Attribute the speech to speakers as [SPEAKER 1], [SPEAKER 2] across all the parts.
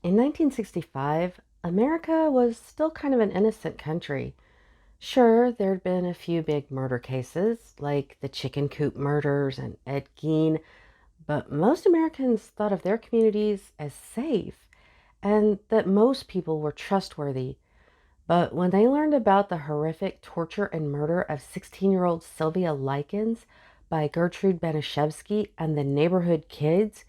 [SPEAKER 1] In 1965, America was still kind of an innocent country. Sure, there'd been a few big murder cases, like the chicken coop murders and Ed Gein, but most Americans thought of their communities as safe and that most people were trustworthy. But when they learned about the horrific torture and murder of 16-year-old Sylvia Likens by Gertrude Baniszewski and the neighborhood kids,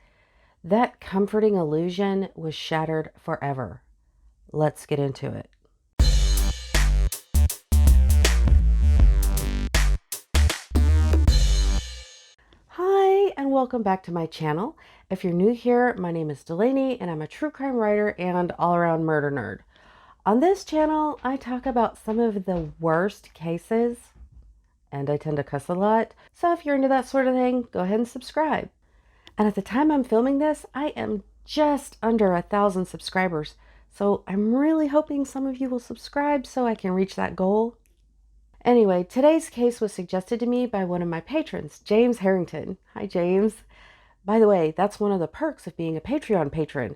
[SPEAKER 1] that comforting illusion was shattered forever. Let's get into it. Hi, and welcome back to my channel. If you're new here, my name is Delaney, and I'm a true crime writer and all-around murder nerd. On this channel, I talk about some of the worst cases, and I tend to cuss a lot, so if you're into that sort of thing, go ahead and subscribe. And at the time I'm filming this, I am just under 1,000 subscribers, so I'm really hoping some of you will subscribe so I can reach that goal. Anyway, today's case was suggested to me by one of my patrons, James Harrington. Hi, James. By the way, that's one of the perks of being a Patreon patron.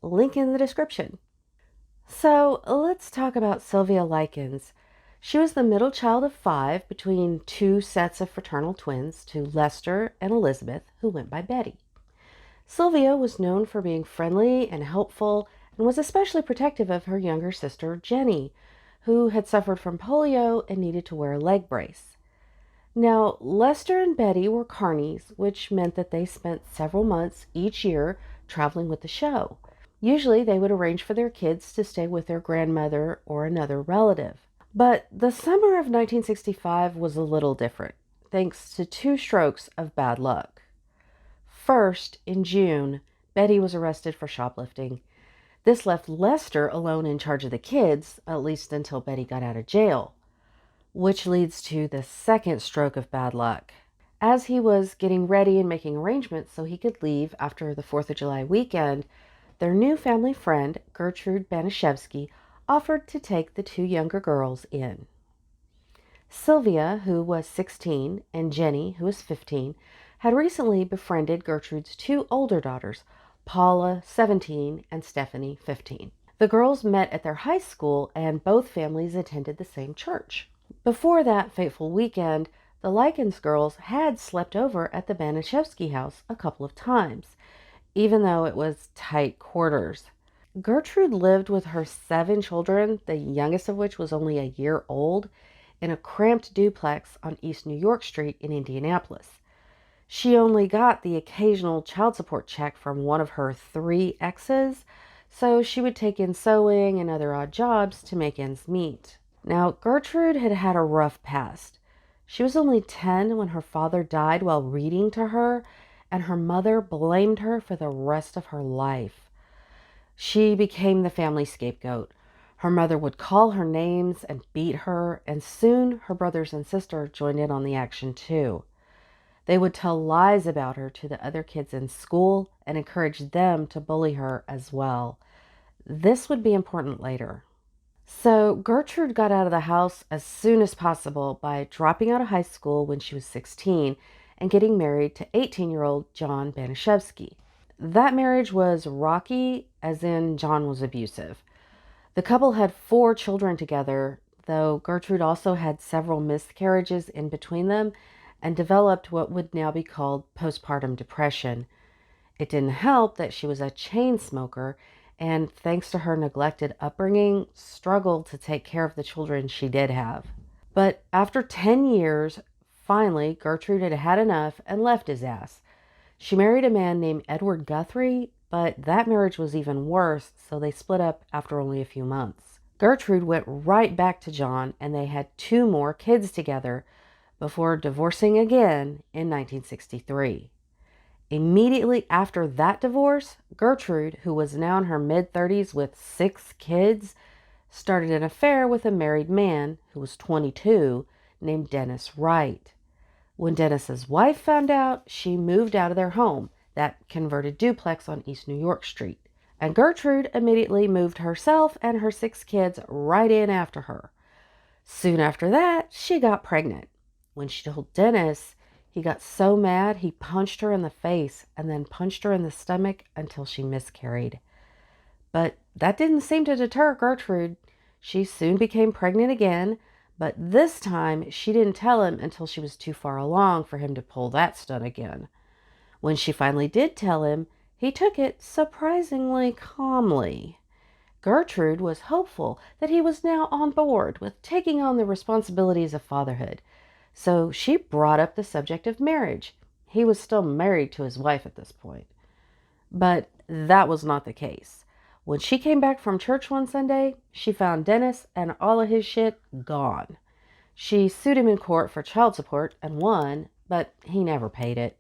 [SPEAKER 1] Link in the description. So let's talk about Sylvia Likens. She was the middle child of 5 between 2 sets of fraternal twins to Lester and Elizabeth, who went by Betty. Sylvia was known for being friendly and helpful and was especially protective of her younger sister, Jenny, who had suffered from polio and needed to wear a leg brace. Now, Lester and Betty were carnies, which meant that they spent several months each year traveling with the show. Usually, they would arrange for their kids to stay with their grandmother or another relative. But the summer of 1965 was a little different, thanks to 2 strokes of bad luck. First, in June, Betty was arrested for shoplifting. This left Lester alone in charge of the kids, at least until Betty got out of jail. Which leads to the second stroke of bad luck. As he was getting ready and making arrangements so he could leave after the 4th of July weekend, their new family friend, Gertrude Baniszewski, offered to take the 2 younger girls in. Sylvia, who was 16, and Jenny, who was 15, had recently befriended Gertrude's 2 older daughters, Paula, 17, and Stephanie, 15. The girls met at their high school, and both families attended the same church. Before that fateful weekend, the Likens girls had slept over at the Baniszewski house a couple of times, even though it was tight quarters. Gertrude lived with her 7 children, the youngest of which was only a year old, in a cramped duplex on East New York Street in Indianapolis. She only got the occasional child support check from one of her 3 exes, so she would take in sewing and other odd jobs to make ends meet. Now, Gertrude had had a rough past. She was only 10 when her father died while reading to her, and her mother blamed her for the rest of her life. She became the family scapegoat. Her mother would call her names and beat her, and soon her brothers and sister joined in on the action too. They would tell lies about her to the other kids in school and encourage them to bully her as well. This would be important later. So Gertrude got out of the house as soon as possible by dropping out of high school when she was 16 and getting married to 18-year-old John Baniszewski. That marriage was rocky, as in John was abusive. The couple had 4 children together, though Gertrude also had several miscarriages in between them and developed what would now be called postpartum depression. It didn't help that she was a chain smoker and, thanks to her neglected upbringing, struggled to take care of the children she did have. But after 10 years, finally, Gertrude had had enough and left his ass. She married a man named Edward Guthrie, but that marriage was even worse, so they split up after only a few months. Gertrude went right back to John, and they had 2 more kids together before divorcing again in 1963. Immediately after that divorce, Gertrude, who was now in her mid-30s with 6 kids, started an affair with a married man who was 22 named Dennis Wright. When Dennis's wife found out, she moved out of their home, that converted duplex on East New York Street. And Gertrude immediately moved herself and her 6 kids right in after her. Soon after that, she got pregnant. When she told Dennis, he got so mad he punched her in the face and then punched her in the stomach until she miscarried. But that didn't seem to deter Gertrude. She soon became pregnant again, but this time she didn't tell him until she was too far along for him to pull that stunt again. When she finally did tell him, he took it surprisingly calmly. Gertrude was hopeful that he was now on board with taking on the responsibilities of fatherhood, so she brought up the subject of marriage. He was still married to his wife at this point. But that was not the case. When she came back from church one Sunday, she found Dennis and all of his shit gone. She sued him in court for child support and won, but he never paid it.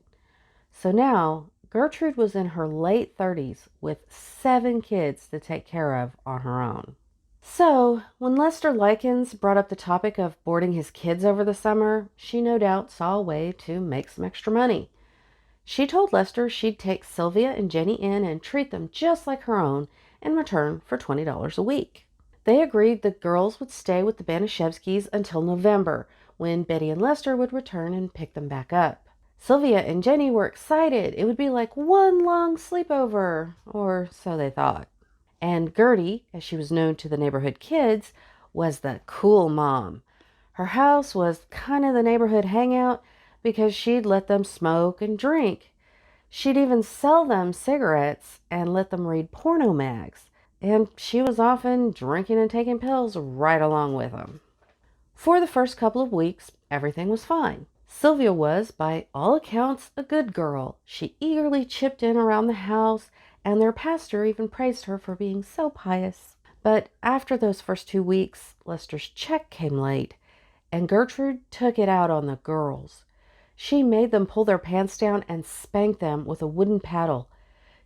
[SPEAKER 1] So now, Gertrude was in her late 30s with 7 kids to take care of on her own. So, when Lester Likens brought up the topic of boarding his kids over the summer, she no doubt saw a way to make some extra money. She told Lester she'd take Sylvia and Jenny in and treat them just like her own in return for $20 a week. They agreed the girls would stay with the Baniszewskis until November, when Betty and Lester would return and pick them back up. Sylvia and Jenny were excited. It would be like one long sleepover, or so they thought. And Gertie, as she was known to the neighborhood kids, was the cool mom. Her house was kind of the neighborhood hangout because she'd let them smoke and drink. She'd even sell them cigarettes and let them read porno mags. And she was often drinking and taking pills right along with them. For the first couple of weeks, everything was fine. Sylvia was, by all accounts, a good girl. She eagerly chipped in around the house, and their pastor even praised her for being so pious. But after those first 2 weeks, Lester's check came late, and Gertrude took it out on the girls. She made them pull their pants down and spanked them with a wooden paddle.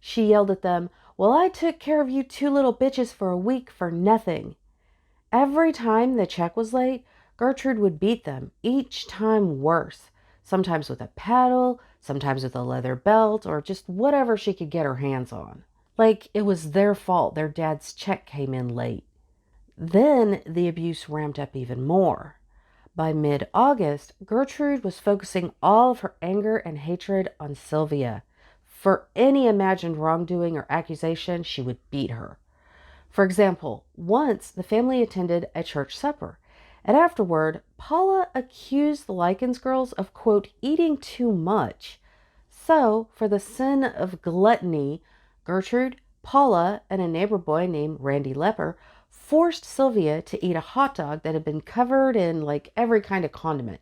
[SPEAKER 1] She yelled at them, "Well, I took care of you 2 little bitches for a week for nothing." Every time the check was late, Gertrude would beat them, each time worse, sometimes with a paddle, sometimes with a leather belt, or just whatever she could get her hands on. Like it was their fault their dad's check came in late. Then the abuse ramped up even more. By mid-August, Gertrude was focusing all of her anger and hatred on Sylvia. For any imagined wrongdoing or accusation, she would beat her. For example, once the family attended a church supper, and afterward, Paula accused the Likens girls of, quote, eating too much. So, for the sin of gluttony, Gertrude, Paula, and a neighbor boy named Randy Lepper forced Sylvia to eat a hot dog that had been covered in like every kind of condiment.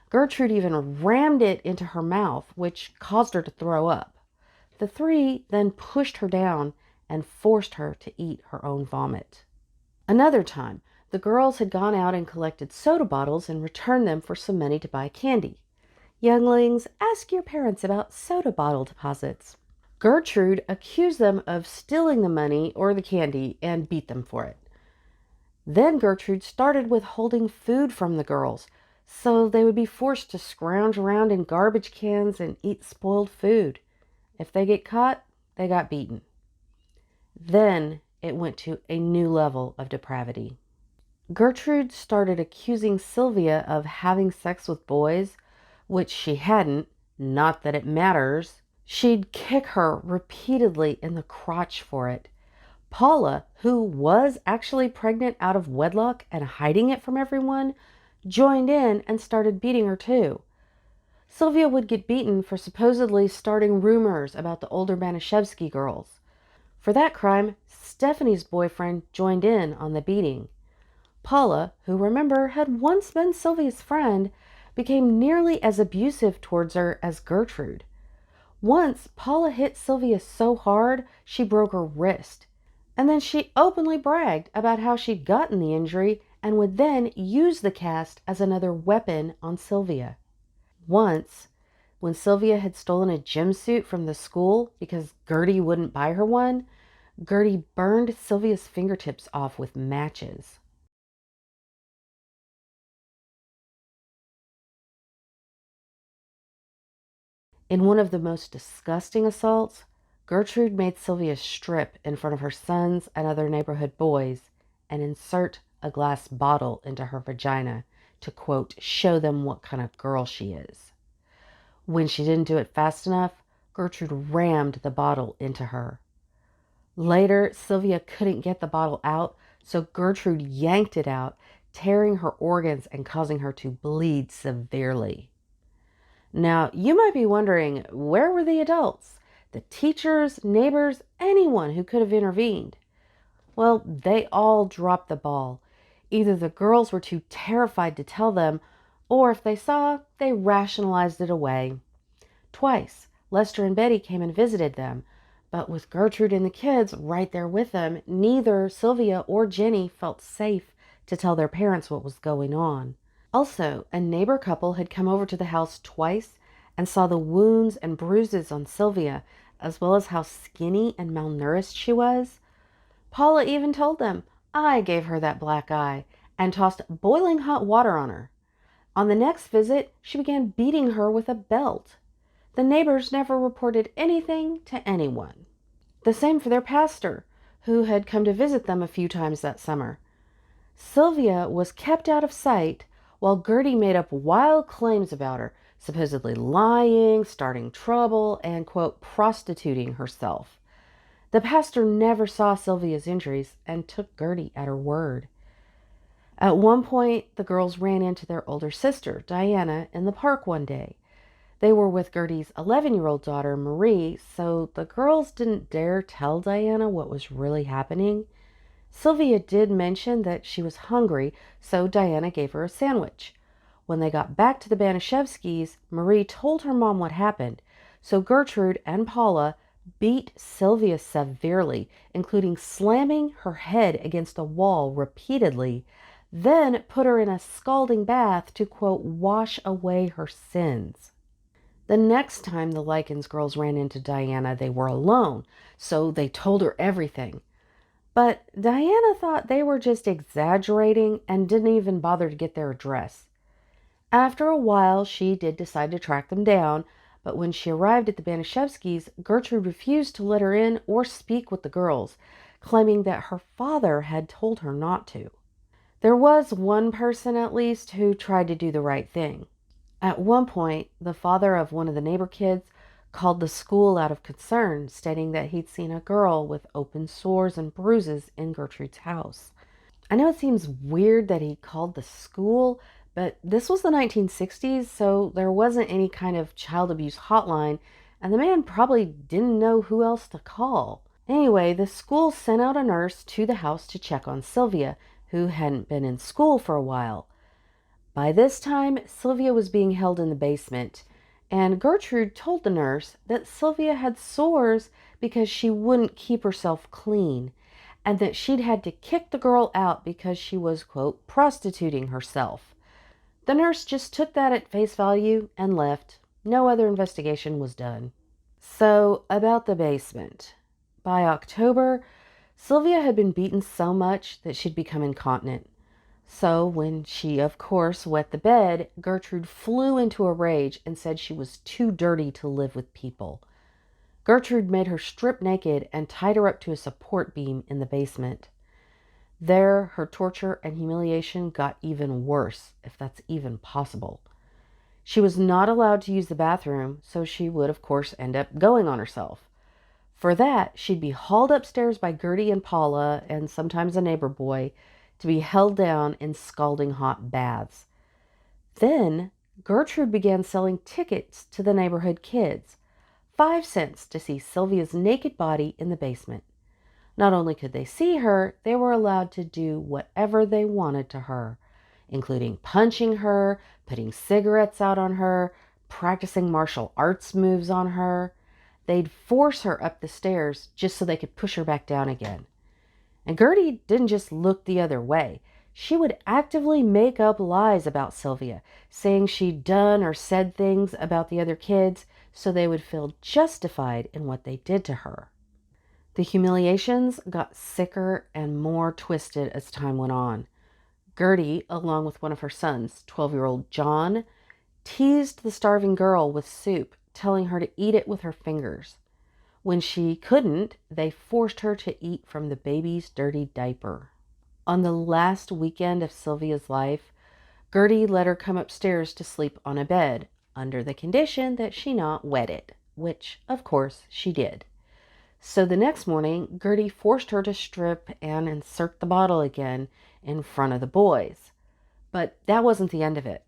[SPEAKER 1] Gertrude even rammed it into her mouth, which caused her to throw up. The 3 then pushed her down and forced her to eat her own vomit. Another time, the girls had gone out and collected soda bottles and returned them for some money to buy candy. Younglings, ask your parents about soda bottle deposits. Gertrude accused them of stealing the money or the candy and beat them for it. Then Gertrude started withholding food from the girls, so they would be forced to scrounge around in garbage cans and eat spoiled food. If they get caught, they got beaten. Then it went to a new level of depravity. Gertrude started accusing Sylvia of having sex with boys, which she hadn't, not that it matters. She'd kick her repeatedly in the crotch for it. Paula, who was actually pregnant out of wedlock and hiding it from everyone, joined in and started beating her too. Sylvia would get beaten for supposedly starting rumors about the older Baniszewski girls. For that crime, Stephanie's boyfriend joined in on the beating. Paula, who remember had once been Sylvia's friend, became nearly as abusive towards her as Gertrude. Once, Paula hit Sylvia so hard she broke her wrist. And then she openly bragged about how she'd gotten the injury and would then use the cast as another weapon on Sylvia. Once, when Sylvia had stolen a gym suit from the school because Gertie wouldn't buy her one, Gertie burned Sylvia's fingertips off with matches. In one of the most disgusting assaults, Gertrude made Sylvia strip in front of her sons and other neighborhood boys and insert a glass bottle into her vagina to, quote, show them what kind of girl she is. When she didn't do it fast enough, Gertrude rammed the bottle into her. Later, Sylvia couldn't get the bottle out, so Gertrude yanked it out, tearing her organs and causing her to bleed severely. Now, you might be wondering, where were the adults? The teachers, neighbors, anyone who could have intervened? Well, they all dropped the ball. Either the girls were too terrified to tell them, or if they saw, they rationalized it away. Twice, Lester and Betty came and visited them, but with Gertrude and the kids right there with them, neither Sylvia or Jenny felt safe to tell their parents what was going on. Also, a neighbor couple had come over to the house twice and saw the wounds and bruises on Sylvia, as well as how skinny and malnourished she was. Paula even told them, "I gave her that black eye," and tossed boiling hot water on her. On the next visit, she began beating her with a belt. The neighbors never reported anything to anyone. The same for their pastor, who had come to visit them a few times that summer. Sylvia was kept out of sight while Gertie made up wild claims about her, supposedly lying, starting trouble, and, quote, prostituting herself. The pastor never saw Sylvia's injuries and took Gertie at her word. At one point, the girls ran into their older sister, Diana, in the park one day. They were with Gertie's 11-year-old daughter, Marie, so the girls didn't dare tell Diana what was really happening. Sylvia did mention that she was hungry, so Diana gave her a sandwich. When they got back to the Baniszewskis, Marie told her mom what happened, so Gertrude and Paula beat Sylvia severely, including slamming her head against a wall repeatedly, then put her in a scalding bath to, quote, wash away her sins. The next time the Likens girls ran into Diana, they were alone, so they told her everything. But Diana thought they were just exaggerating and didn't even bother to get their address. After a while, she did decide to track them down, but when she arrived at the Baniszewskis, Gertrude refused to let her in or speak with the girls, claiming that her father had told her not to. There was one person, at least, who tried to do the right thing. At one point, the father of one of the neighbor kids called the school out of concern, stating that he'd seen a girl with open sores and bruises in Gertrude's house. I know it seems weird that he called the school, but this was the 1960s, so there wasn't any kind of child abuse hotline, and the man probably didn't know who else to call. Anyway, the school sent out a nurse to the house to check on Sylvia, who hadn't been in school for a while. By this time, Sylvia was being held in the basement, and Gertrude told the nurse that Sylvia had sores because she wouldn't keep herself clean, and that she'd had to kick the girl out because she was, quote, prostituting herself. The nurse just took that at face value and left. No other investigation was done. So, about the basement. By October, Sylvia had been beaten so much that she'd become incontinent. So when she, of course, wet the bed, Gertrude flew into a rage and said she was too dirty to live with people. Gertrude made her strip naked and tied her up to a support beam in the basement. There, her torture and humiliation got even worse, if that's even possible. She was not allowed to use the bathroom, so she would, of course, end up going on herself. For that, she'd be hauled upstairs by Gertie and Paula, and sometimes a neighbor boy, to be held down in scalding hot baths. Then Gertrude began selling tickets to the neighborhood kids, 5 cents to see Sylvia's naked body in the basement. Not only could they see her, they were allowed to do whatever they wanted to her, including punching her, putting cigarettes out on her, practicing martial arts moves on her. They'd force her up the stairs just so they could push her back down again. And Gertie didn't just look the other way. She would actively make up lies about Sylvia, saying she'd done or said things about the other kids so they would feel justified in what they did to her. The humiliations got sicker and more twisted as time went on. Gertie, along with one of her sons, 12-year-old John, teased the starving girl with soup, telling her to eat it with her fingers. When she couldn't, they forced her to eat from the baby's dirty diaper. On the last weekend of Sylvia's life, Gertie let her come upstairs to sleep on a bed, under the condition that she not wet it, which, of course, she did. So the next morning, Gertie forced her to strip and insert the bottle again in front of the boys. But that wasn't the end of it.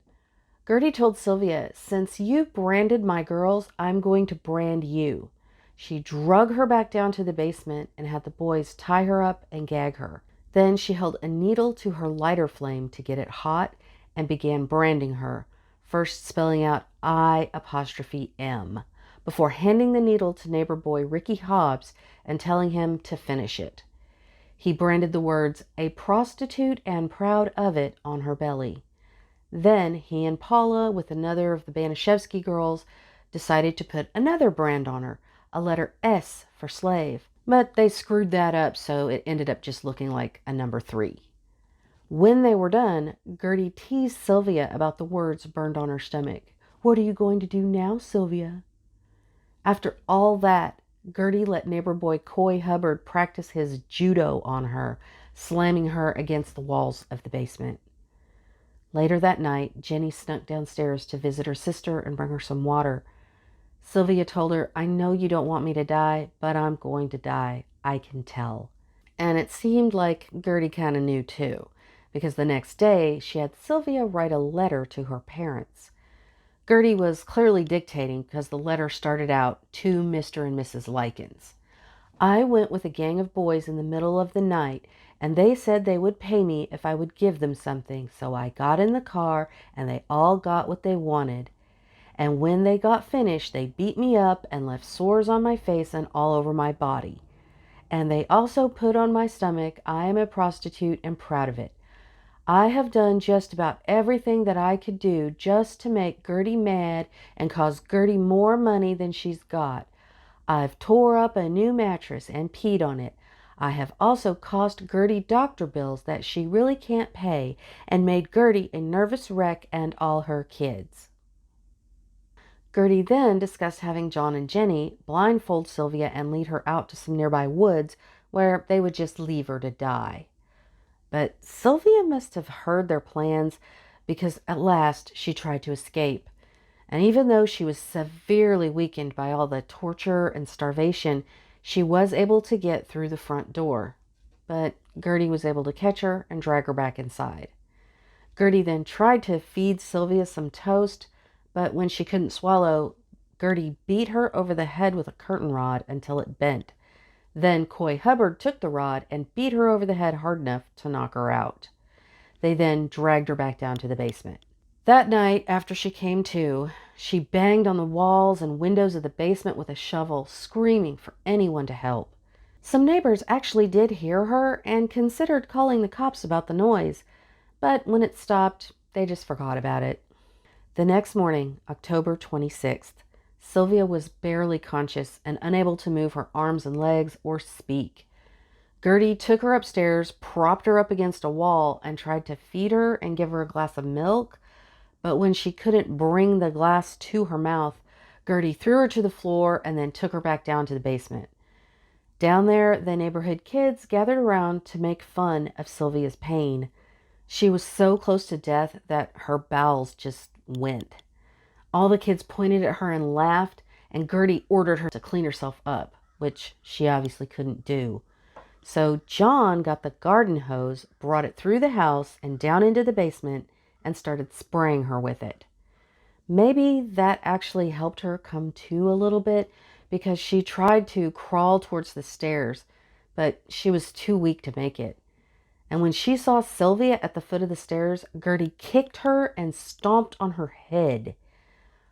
[SPEAKER 1] Gertie told Sylvia, "Since you branded my girls, I'm going to brand you." She drug her back down to the basement and had the boys tie her up and gag her. Then she held a needle to her lighter flame to get it hot and began branding her, first spelling out I''M, before handing the needle to neighbor boy Ricky Hobbs and telling him to finish it. He branded the words, "A prostitute and proud of it," on her belly. Then he and Paula, with another of the Baniszewski girls, decided to put another brand on her, a letter S for slave. But they screwed that up, so it ended up just looking like a number 3. When they were done, Gertie teased Sylvia about the words burned on her stomach. "What are you going to do now, Sylvia?" After all that, Gertie let neighbor boy Coy Hubbard practice his judo on her, slamming her against the walls of the basement. Later that night, Jenny snuck downstairs to visit her sister and bring her some water. Sylvia told her, "I know you don't want me to die, but I'm going to die. I can tell." And it seemed like Gertie kind of knew too, because the next day she had Sylvia write a letter to her parents. Gertie was clearly dictating because the letter started out, "To Mr. and Mrs. Likens. I went with a gang of boys in the middle of the night, and they said they would pay me if I would give them something, so I got in the car, and they all got what they wanted. And when they got finished, they beat me up and left sores on my face and all over my body. And they also put on my stomach, 'I am a prostitute and proud of it.' I have done just about everything that I could do just to make Gertie mad and cause Gertie more money than she's got. I've tore up a new mattress and peed on it. I have also cost Gertie doctor bills that she really can't pay and made Gertie a nervous wreck and all her kids." Gertie then discussed having John and Jenny blindfold Sylvia and lead her out to some nearby woods where they would just leave her to die. But Sylvia must have heard their plans because at last she tried to escape. And even though she was severely weakened by all the torture and starvation, she was able to get through the front door. But Gertie was able to catch her and drag her back inside. Gertie then tried to feed Sylvia some toast, but when she couldn't swallow, Gertie beat her over the head with a curtain rod until it bent. Then Coy Hubbard took the rod and beat her over the head hard enough to knock her out. They then dragged her back down to the basement. That night, after she came to, she banged on the walls and windows of the basement with a shovel, screaming for anyone to help. Some neighbors actually did hear her and considered calling the cops about the noise, but when it stopped, they just forgot about it. The next morning, October 26th, Sylvia was barely conscious and unable to move her arms and legs or speak. Gertie took her upstairs, propped her up against a wall, and tried to feed her and give her a glass of milk. But when she couldn't bring the glass to her mouth, Gertie threw her to the floor and then took her back down to the basement. Down there, the neighborhood kids gathered around to make fun of Sylvia's pain. She was so close to death that her bowels just went. All the kids pointed at her and laughed, and Gertie ordered her to clean herself up, which she obviously couldn't do. So John got the garden hose, brought it through the house and down into the basement, and started spraying her with it. Maybe that actually helped her come to a little bit because she tried to crawl towards the stairs, but she was too weak to make it. And when she saw Sylvia at the foot of the stairs, Gertie kicked her and stomped on her head.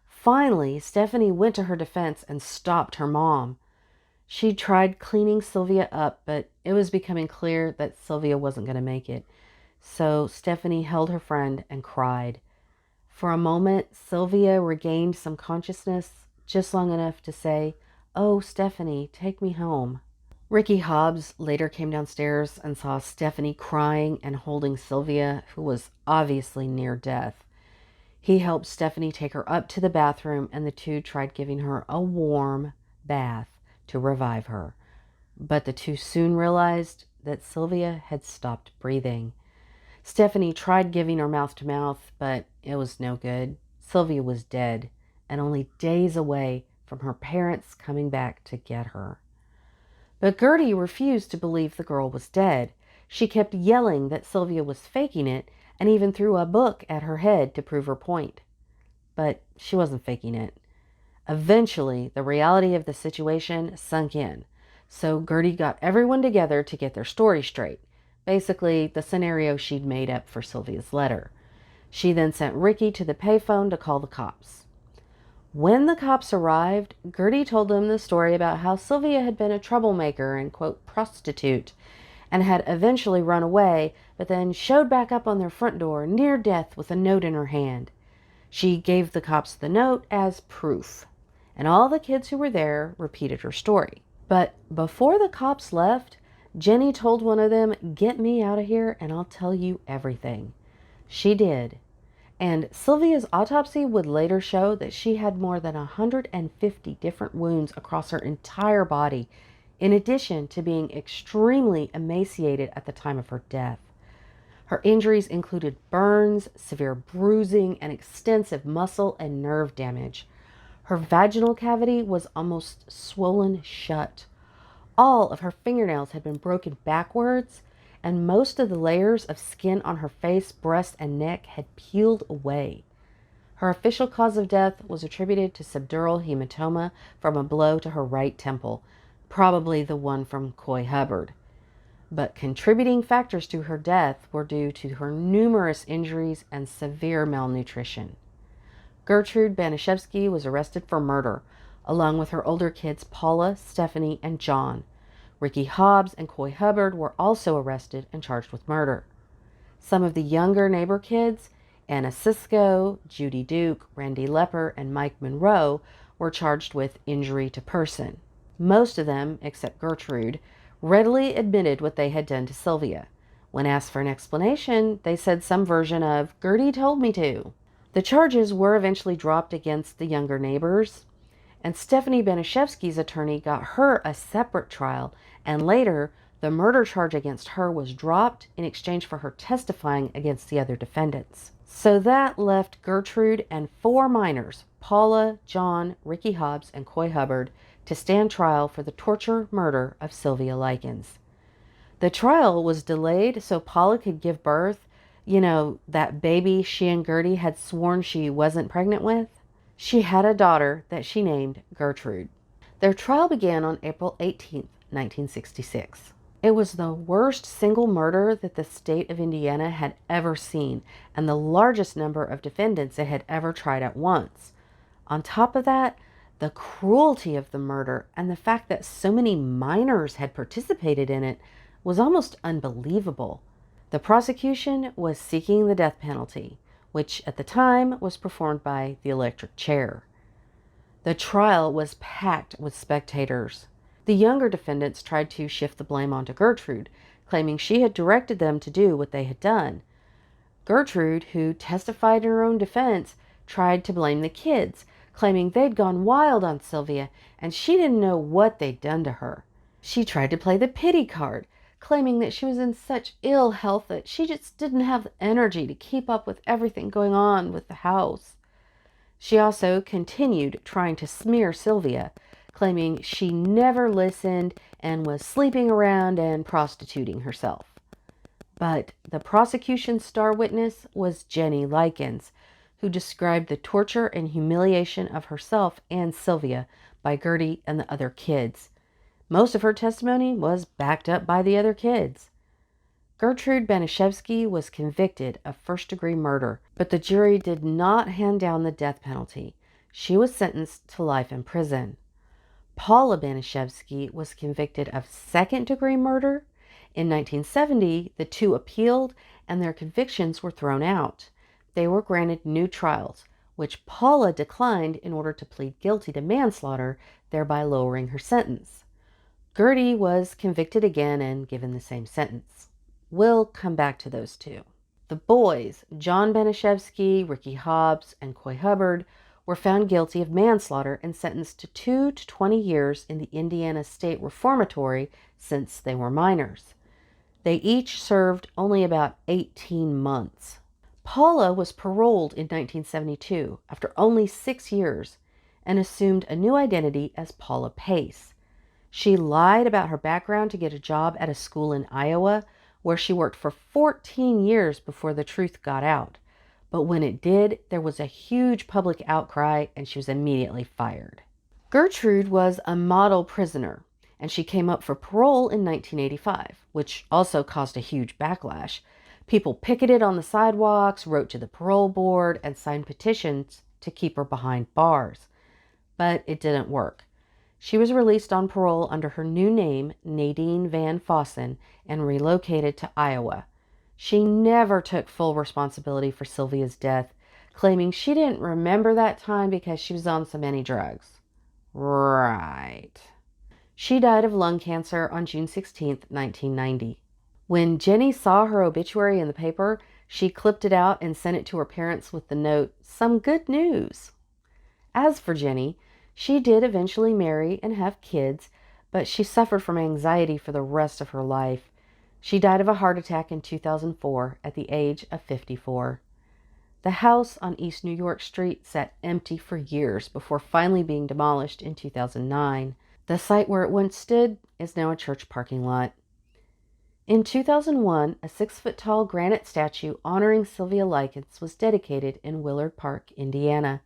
[SPEAKER 1] Finally, Stephanie went to her defense and stopped her mom. She tried cleaning Sylvia up, but it was becoming clear that Sylvia wasn't going to make it. So Stephanie held her friend and cried. For a moment, Sylvia regained some consciousness, just long enough to say, "Oh, Stephanie, take me home." Ricky Hobbs later came downstairs and saw Stephanie crying and holding Sylvia, who was obviously near death. He helped Stephanie take her up to the bathroom, and the two tried giving her a warm bath to revive her. But the two soon realized that Sylvia had stopped breathing. Stephanie tried giving her mouth to mouth, but it was no good. Sylvia was dead and only days away from her parents coming back to get her. But Gertie refused to believe the girl was dead. She kept yelling that Sylvia was faking it and even threw a book at her head to prove her point. But she wasn't faking it. Eventually, the reality of the situation sunk in. So Gertie got everyone together to get their story straight. Basically, the scenario she'd made up for Sylvia's letter. She then sent Ricky to the payphone to call the cops. When the cops arrived, Gertie told them the story about how Sylvia had been a troublemaker and, quote, prostitute, and had eventually run away, but then showed back up on their front door near death with a note in her hand. She gave the cops the note as proof, and all the kids who were there repeated her story. But before the cops left, Jenny told one of them, "Get me out of here and I'll tell you everything." She did. And Sylvia's autopsy would later show that she had more than 150 different wounds across her entire body, in addition to being extremely emaciated at the time of her death. Her injuries included burns, severe bruising, and extensive muscle and nerve damage. Her vaginal cavity was almost swollen shut. All of her fingernails had been broken backwards, and most of the layers of skin on her face, breast, and neck had peeled away. Her official cause of death was attributed to subdural hematoma from a blow to her right temple, probably the one from Coy Hubbard. But contributing factors to her death were due to her numerous injuries and severe malnutrition. Gertrude Baniszewski was arrested for murder, along with her older kids Paula, Stephanie, and John. Ricky Hobbs and Coy Hubbard were also arrested and charged with murder. Some of the younger neighbor kids, Anna Cisco, Judy Duke, Randy Lepper, and Mike Monroe, were charged with injury to person. Most of them, except Gertrude, readily admitted what they had done to Sylvia. When asked for an explanation, they said some version of, "Gertie told me to." The charges were eventually dropped against the younger neighbors, and Stephanie Baniszewski's attorney got her a separate trial, and later the murder charge against her was dropped in exchange for her testifying against the other defendants. So that left Gertrude and 4 minors, Paula, John, Ricky Hobbs, and Coy Hubbard, to stand trial for the torture murder of Sylvia Likens. The trial was delayed so Paula could give birth, that baby she and Gertie had sworn she wasn't pregnant with. She had a daughter that she named Gertrude. Their trial began on April 18, 1966. It was the worst single murder that the state of Indiana had ever seen, and the largest number of defendants it had ever tried at once. On top of that, the cruelty of the murder and the fact that so many minors had participated in it was almost unbelievable. The prosecution was seeking the death penalty, which at the time was performed by the electric chair. The trial was packed with spectators. The younger defendants tried to shift the blame onto Gertrude, claiming she had directed them to do what they had done. Gertrude, who testified in her own defense, tried to blame the kids, claiming they'd gone wild on Sylvia and she didn't know what they'd done to her. She tried to play the pity card, claiming that she was in such ill health that she just didn't have the energy to keep up with everything going on with the house. She also continued trying to smear Sylvia, claiming she never listened and was sleeping around and prostituting herself. But the prosecution's star witness was Jenny Likens, who described the torture and humiliation of herself and Sylvia by Gertie and the other kids. Most of her testimony was backed up by the other kids. Gertrude Baniszewski was convicted of first-degree murder, but the jury did not hand down the death penalty. She was sentenced to life in prison. Paula Baniszewski was convicted of second-degree murder. In 1970, the two appealed and their convictions were thrown out. They were granted new trials, which Paula declined in order to plead guilty to manslaughter, thereby lowering her sentence. Gertie was convicted again and given the same sentence. We'll come back to those two. The boys, John Baniszewski, Ricky Hobbs, and Coy Hubbard, were found guilty of manslaughter and sentenced to 2 to 20 years in the Indiana State Reformatory since they were minors. They each served only about 18 months. Paula was paroled in 1972 after only 6 years and assumed a new identity as Paula Pace. She lied about her background to get a job at a school in Iowa, where she worked for 14 years before the truth got out. But when it did, there was a huge public outcry and she was immediately fired. Gertrude was a model prisoner, and she came up for parole in 1985, which also caused a huge backlash. People picketed on the sidewalks, wrote to the parole board, and signed petitions to keep her behind bars. But it didn't work. She was released on parole under her new name, Nadine Van Fossen, and relocated to Iowa. She never took full responsibility for Sylvia's death, claiming she didn't remember that time because she was on so many drugs. Right. She died of lung cancer on June 16, 1990. When Jenny saw her obituary in the paper, she clipped it out and sent it to her parents with the note, "Some good news." As for Jenny, she did eventually marry and have kids, but she suffered from anxiety for the rest of her life. She died of a heart attack in 2004 at the age of 54. The house on East New York Street sat empty for years before finally being demolished in 2009. The site where it once stood is now a church parking lot. In 2001, a 6-foot-tall granite statue honoring Sylvia Likens was dedicated in Willard Park, Indiana.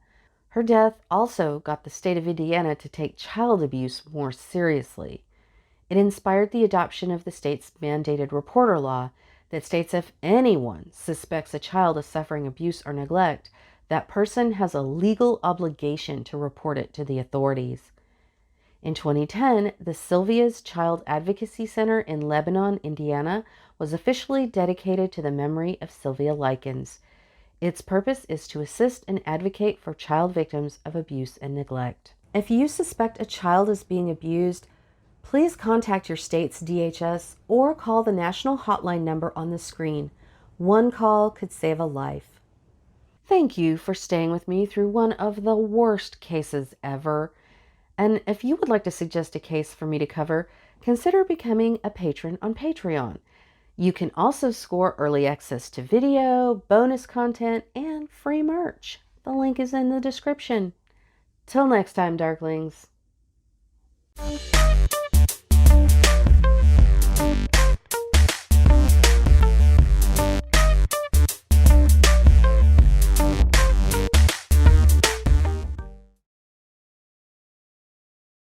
[SPEAKER 1] Her death also got the state of Indiana to take child abuse more seriously. It inspired the adoption of the state's mandated reporter law that states if anyone suspects a child is suffering abuse or neglect, that person has a legal obligation to report it to the authorities. In 2010, the Sylvia's Child Advocacy Center in Lebanon, Indiana, was officially dedicated to the memory of Sylvia Likens. Its purpose is to assist and advocate for child victims of abuse and neglect. If you suspect a child is being abused, please contact your state's DHS or call the national hotline number on the screen. One call could save a life. Thank you for staying with me through one of the worst cases ever. And if you would like to suggest a case for me to cover, consider becoming a patron on Patreon. You can also score early access to video, bonus content, and free merch. The link is in the description. Till next time, Darklings.